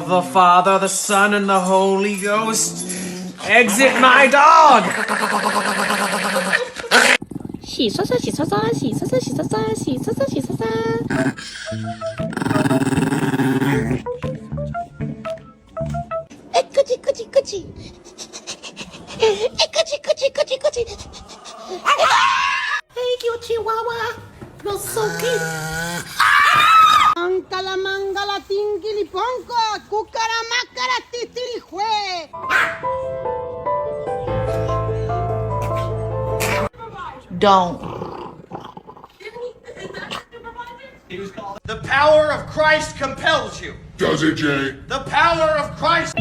of the Father, the Son, and the Holy Ghost. Exit my dog! 洗刷刷，洗刷刷，洗刷刷，洗刷刷，洗刷刷，洗刷刷。哎，咯叽咯叽咯叽，哎，咯叽咯叽咯叽咯叽。Hey, you chihuahua, you're so cute. Mangala mangala tingili pongo, kukara makara titiri jue. Don't. The power of Christ compels you. Does it, Jay? The power of Christ